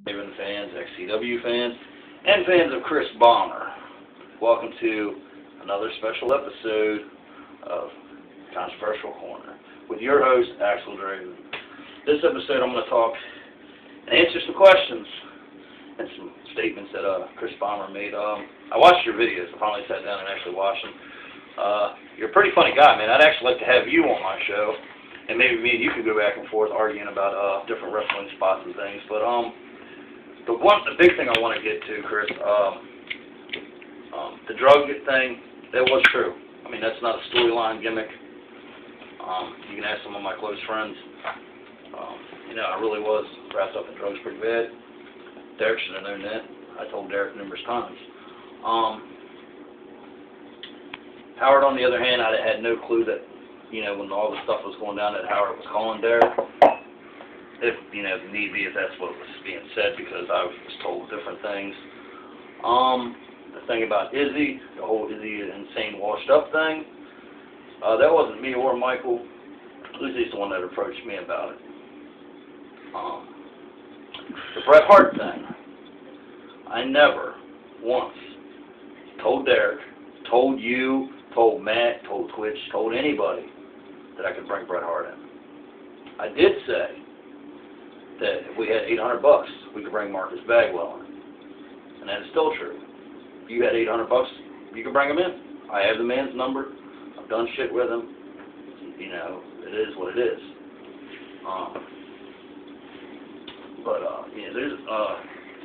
Draven fans, XCW fans, and fans of Chris Bonner. Welcome to another special episode of Controversial Corner with your host, Axel Draven. This episode I'm going to talk and answer some questions and some statements that Chris Bonner made. I watched your videos. I finally sat down and actually watched them. You're a pretty funny guy, man. I'd actually like to have you on my show, and maybe me and you could go back and forth arguing about different wrestling spots and things. But the big thing I want to get to, Chris, the drug thing, that was true. I mean, that's not a storyline gimmick. You can ask some of my close friends. I really was wrapped up in drugs pretty bad. Derek should have known that. I told Derek numerous times. Howard, on the other hand, I had no clue that, when all the stuff was going down, that Howard was calling Derek. If need be, if that's what was being said, because I was told different things. The thing about Izzy, the whole Izzy insane washed up thing, that wasn't me or Michael. Izzy's the one that approached me about it. The Bret Hart thing, I never once told Derek, told you, told Matt, told Twitch, told anybody that I could bring Bret Hart in. I did say that if we had $800, we could bring Marcus Bagwell in. And that is still true. If you had $800, you could bring him in. I have the man's number. I've done shit with him. It is what it is.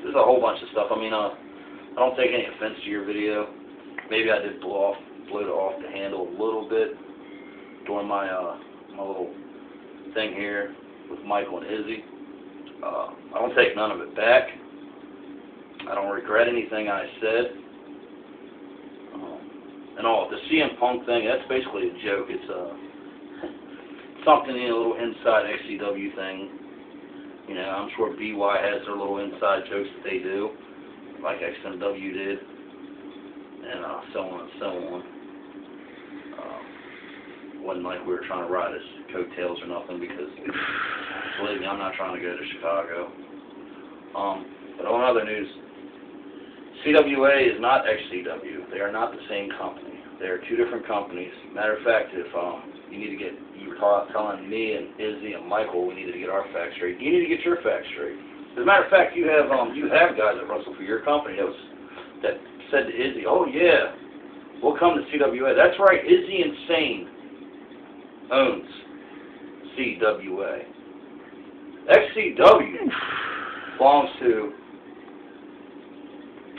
There's a whole bunch of stuff. I mean, I don't take any offense to your video. Maybe I did blow it off the handle a little bit during my my little thing here with Michael and Izzy. I don't take none of it back. I don't regret anything I said. The CM Punk thing, that's basically a joke. It's something, a little inside XCW thing. I'm sure BY has their little inside jokes that they do, like XMW did, and so on and so on. Wasn't like we were trying to ride his coattails or nothing, because, believe me, I'm not trying to go to Chicago. But on other news, CWA is not XCW. They are not the same company. They are two different companies. Matter of fact, if you were telling me and Izzy and Michael we needed to get our facts straight, you need to get your facts straight. As a matter of fact, you have guys that wrestle for your company that said to Izzy, "Oh yeah, we'll come to CWA." That's right, Izzy Insane owns CWA. XCW belongs to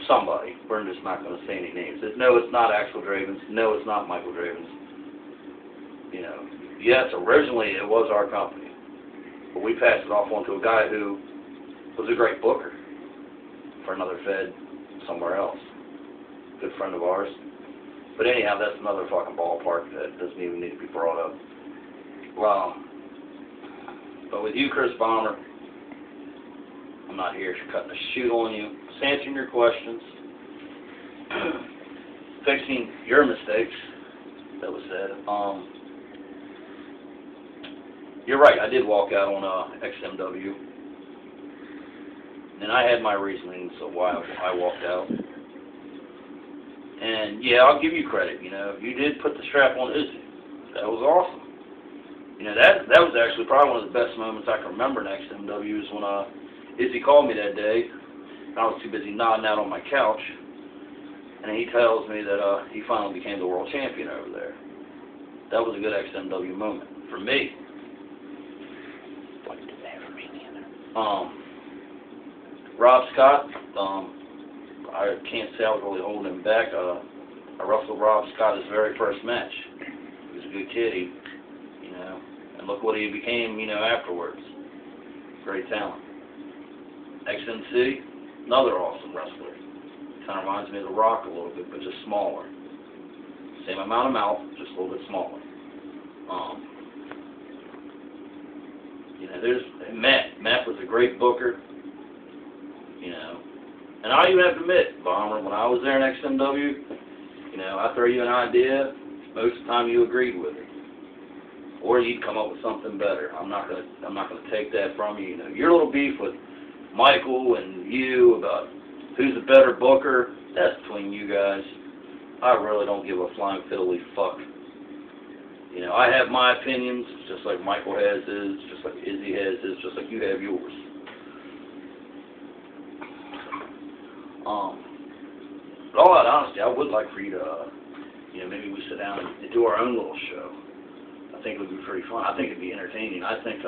somebody. We're just not going to say any names. No, it's not Axel Draven's. No, it's not Michael Draven's. Yes, originally it was our company, but we passed it off on to a guy who was a great booker for another Fed somewhere else. Good friend of ours. But anyhow, that's another fucking ballpark that doesn't even need to be brought up. Well, but with you, Chris Bonner, I'm not here cutting a shoot on you. Just answering your questions, fixing your mistakes that was said. You're right, I did walk out on XMW, and I had my reasonings of why I walked out. And yeah, I'll give you credit. You did put the strap on Izzy. That was awesome. That was actually probably one of the best moments I can remember in XMW is when Izzy called me that day, and I was too busy nodding out on my couch, and he tells me that he finally became the world champion over there. That was a good XMW moment for me. Rob Scott, I can't say I was really holding him back. I wrestled Rob Scott his very first match. He was a good kid, and look what he became, afterwards. Great talent. XM City, another awesome wrestler. Kind of reminds me of The Rock a little bit, but just smaller. Same amount of mouth, just a little bit smaller. There's Matt. Matt was a great booker. And I even have to admit, Bomber, when I was there in XMW, I throw you an idea, most of the time you agreed with it, or you'd come up with something better. I'm not gonna take that from you. Your little beef with Michael and you about who's a better booker, that's between you guys. I really don't give a flying fiddly fuck. You know, I have my opinions, just like Michael has his, just like Izzy has his, just like you have yours. But all out honesty, I would like for you to, you know, maybe we sit down and do our own little show. I think it would be pretty fun. I think it'd be entertaining. I think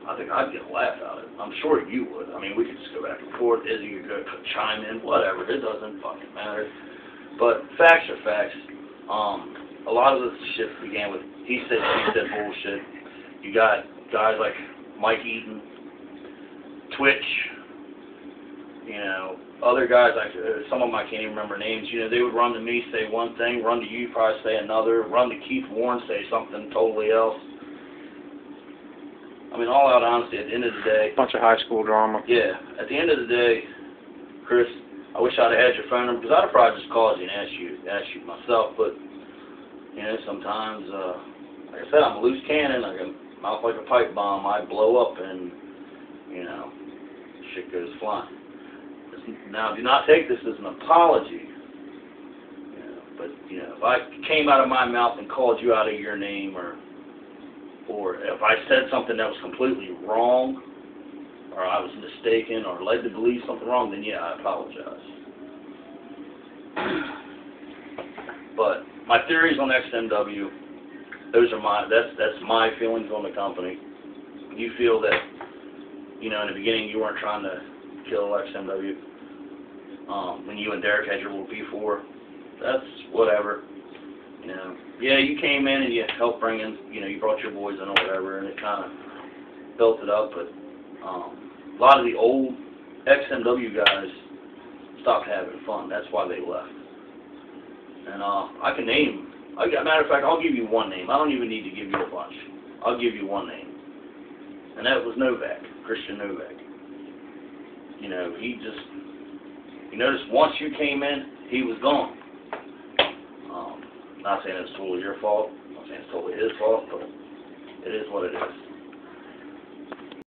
I'd get a laugh out of it. I'm sure you would. I mean, we could just go back and forth. Izzy could go chime in, whatever. It doesn't fucking matter. But facts are facts. A lot of this shit began with he said, she said bullshit. You got guys like Mike Eaton, Twitch, you know, other guys, like some of them I can't even remember names. You know, they would run to me, say one thing, run to you, probably say another, run to Keith Warren, say something totally else. I mean, all out honesty, at the end of the day... Bunch of high school drama. Yeah. At the end of the day, Chris, I wish I'd have had your phone number, because I'd have probably just called you and asked you myself, but, you know, sometimes, like I said, I'm a loose cannon, I can mouth like a pipe bomb, I blow up, and, you know, shit goes flying. Now, do not take this as an apology, you know, but, you know, if I came out of my mouth and called you out of your name, or if I said something that was completely wrong, or I was mistaken, or led to believe something wrong, then yeah, I apologize. But my theories on XMW, those are that's my feelings on the company. You feel that, you know, in the beginning you weren't trying to kill XMW. When you and Derek had your little P4, that's whatever. You know, yeah, you came in and you helped bring in, you know, you brought your boys in or whatever, and it kind of built it up. But a lot of the old XMW guys stopped having fun. That's why they left. And I can name. Matter of fact, I'll give you one name. I don't even need to give you a bunch. I'll give you one name, and that was Novak, Christian Novak. You know, he just. You notice once you came in, he was gone. Not saying it's totally your fault. I'm not saying it's totally his fault, but it is what it is.